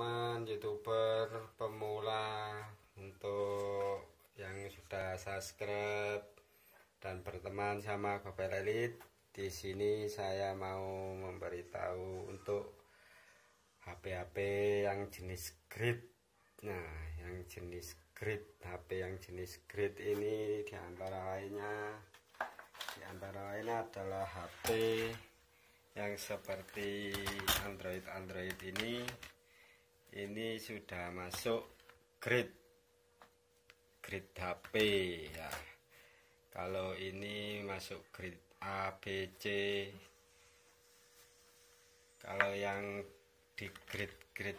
teman-teman YouTuber pemula, untuk yang sudah subscribe dan berteman sama Gopel Elite. Di sini saya mau memberitahu untuk HP-HP yang jenis grid. Nah, yang jenis grid, HP yang jenis grid ini diantara lainnya adalah HP yang seperti Android ini sudah masuk grid HP ya. Kalau ini masuk grid A, B, C. Kalau yang di grid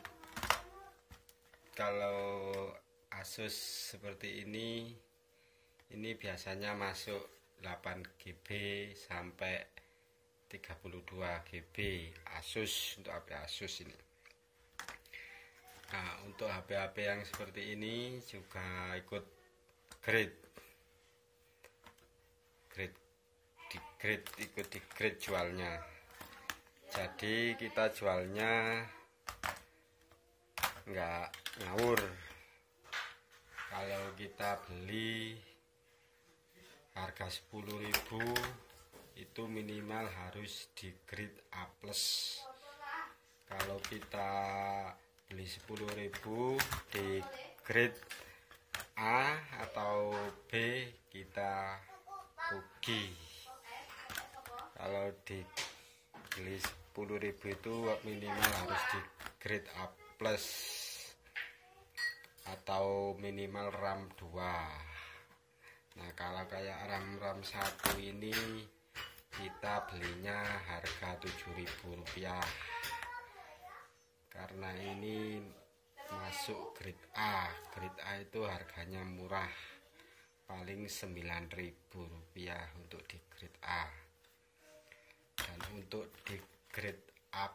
kalau Asus seperti ini biasanya masuk 8 GB sampai 32 GB Asus, untuk HP Asus ini. Nah, untuk HP-HP yang seperti ini juga ikut ikut di grade jualnya. Jadi kita jualnya nggak ngawur. Kalau kita beli harga 10.000 itu minimal harus di grade A+. Kalau kita beli 10.000 di grade A atau B, kita rugi. Kalau dibeli 10.000 itu minimal harus di grade A+ atau minimal RAM 2. Nah, kalau kayak RAM 1 ini kita belinya harga Rp7.000, karena ini masuk grade A. Grade A itu harganya murah, paling Rp9.000 untuk di grade A. Dan untuk di grade A+,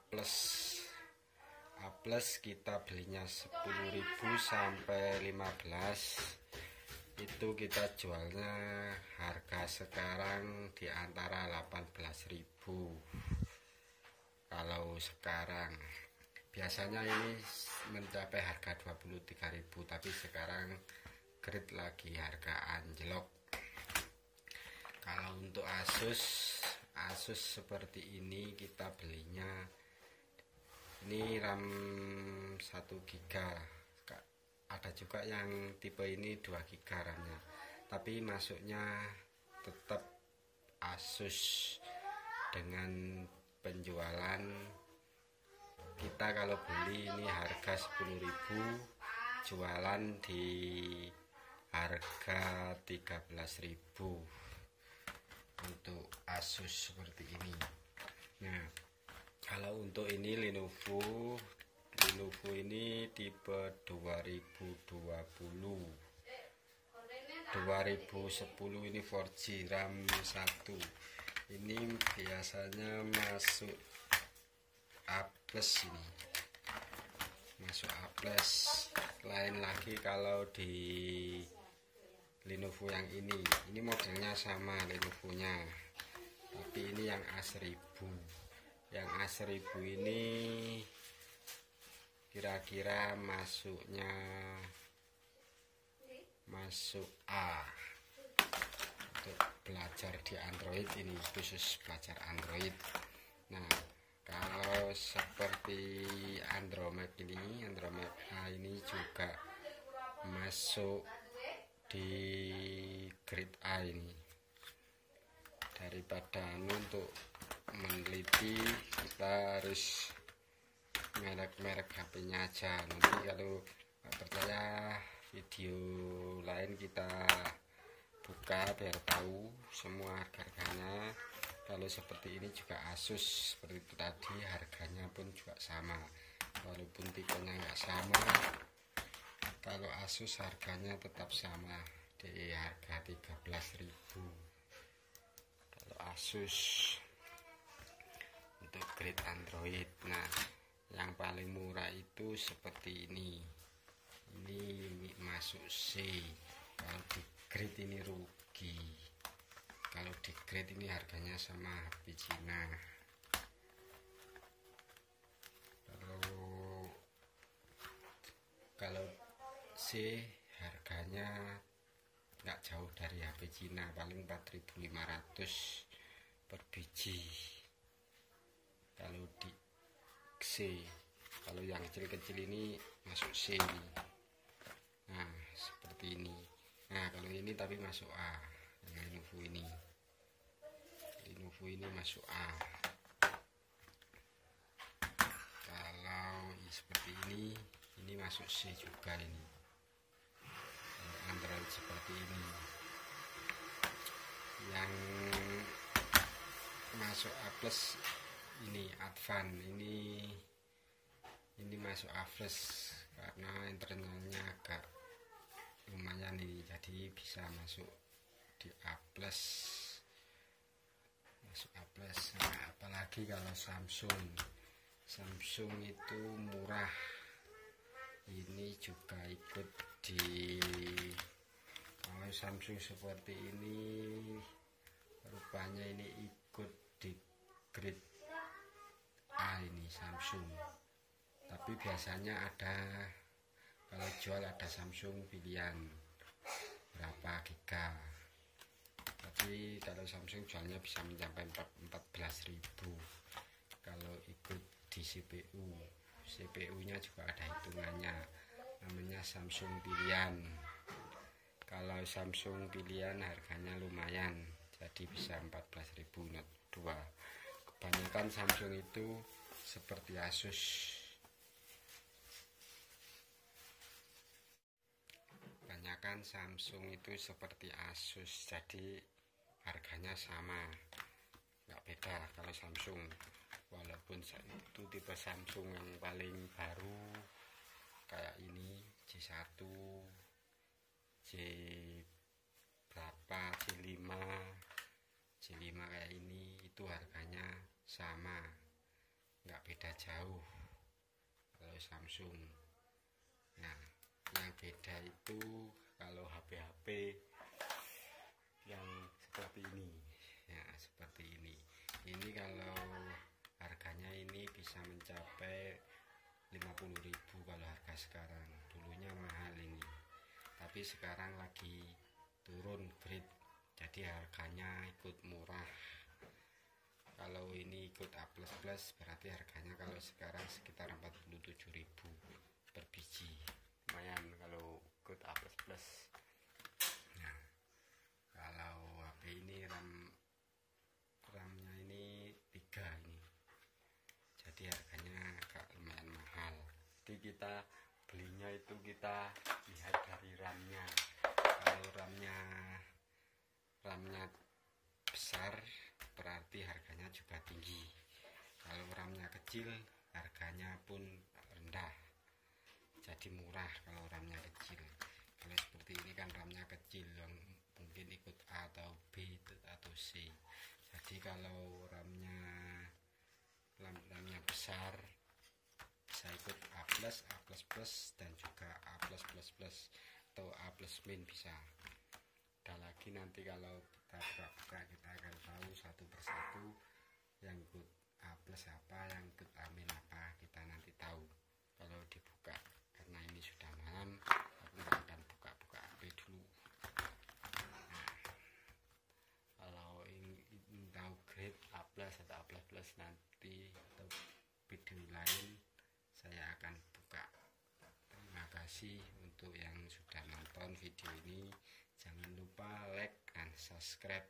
kita belinya 10.000 sampai 15. Itu kita jualnya harga sekarang di antara 18.000. Kalau sekarang biasanya ini mencapai harga 23.000, tapi sekarang grade lagi harga anjlok. Kalau untuk Asus seperti ini kita belinya ini RAM 1 GB. Ada juga yang tipe ini 2 GB RAM-nya, tapi masuknya tetap Asus. Dengan penjualan kita kalau beli ini harga 10.000, jualan di harga 13.000 untuk Asus seperti ini. Nah, kalau untuk ini Lenovo ini tipe 2010 ini 4G RAM 1. Ini biasanya masuk A+, ini masuk A+. Lain lagi kalau di Lenovo yang ini modelnya sama Lenovo-nya, tapi ini yang A1000. Yang A1000 ini kira-kira masuknya masuk A. Untuk belajar di Android, ini khusus belajar Android. Nah, kalau seperti Android A ini juga masuk di grade A ini. Daripada untuk meneliti, kita harus merek HP-nya aja. Nanti kalau nggak percaya, video lain kita buka biar tahu semua harganya. Kalau seperti ini juga Asus seperti itu tadi, harganya pun juga sama, walaupun tipenya nggak sama. Kalau Asus harganya tetap sama di harga 13.000 kalau Asus untuk grade Android. Nah, yang paling murah itu seperti ini masuk C. Kalau di grade ini rugi. Kalau di grade ini harganya sama HP Cina. Kalau C harganya nggak jauh dari HP Cina, paling 4.500 per biji kalau di C. Kalau yang kecil-kecil ini masuk C ini. Nah seperti ini. Nah kalau ini tapi masuk A, yang Lenovo ini. Lenovo ini masuk A. Kalau seperti ini masuk C juga ini. Android seperti ini. Yang masuk A plus ini Advan, ini masuk A plus karena internalnya agak lumayan nih, jadi bisa masuk di A plus, masuk A plus. Nah, apalagi kalau Samsung itu murah, ini juga ikut di. Kalau Samsung seperti ini rupanya ini ikut di grade A ini Samsung, tapi biasanya ada, kalau jual ada Samsung pilihan berapa giga, tapi kalau Samsung jualnya bisa mencapai 14.000. Kalau ikut di CPU nya juga ada hitungannya, namanya Samsung pilihan. Kalau Samsung pilihan harganya lumayan, jadi bisa 14.000 Note 2. Kebanyakan Samsung itu seperti Asus. Kebanyakan Samsung itu seperti Asus, jadi harganya sama, nggak beda. Kalau Samsung, walaupun itu tipe Samsung yang paling baru kayak ini J1, J berapa, J5 kayak ini, itu harganya sama, nggak beda jauh kalau Samsung. Nah yang beda itu kalau HP yang seperti ini ya, seperti ini kalau harganya ini bisa mencapai 50.000 kalau harga sekarang. Dulunya mahal ini, tapi sekarang lagi turun grade, jadi harganya ikut murah. Kalau ini ikut A++ berarti harganya kalau sekarang sekitar 47.000 per biji, lumayan kalau ikut A++. Nah kalau HP ini RAM-nya ini 3 ini, jadi harganya agak lumayan mahal. Jadi kita belinya itu kita lihat dari RAM-nya. Kalau RAM-nya besar berarti harganya juga tinggi. Kalau RAM-nya kecil harganya pun rendah, jadi murah kalau RAM-nya kecil. Kalau seperti ini kan RAM-nya kecil, yang mungkin ikut A atau B atau C. Jadi kalau RAM-nya besar bisa ikut A+, dan juga A++ atau A+ min bisa. Ada lagi nanti kalau kita buka kita akan tahu satu persatu yang ikut A+ apa, yang ikut A- apa, kita nanti tahu kalau dibuka. Karena ini sudah malam, aku nggak akan buka HP dulu. Nah, kalau ingin tahu grade A+ atau A++ nanti atau video lain saya akan buka. Terima kasih untuk yang sudah nonton video ini. Jangan lupa like dan subscribe.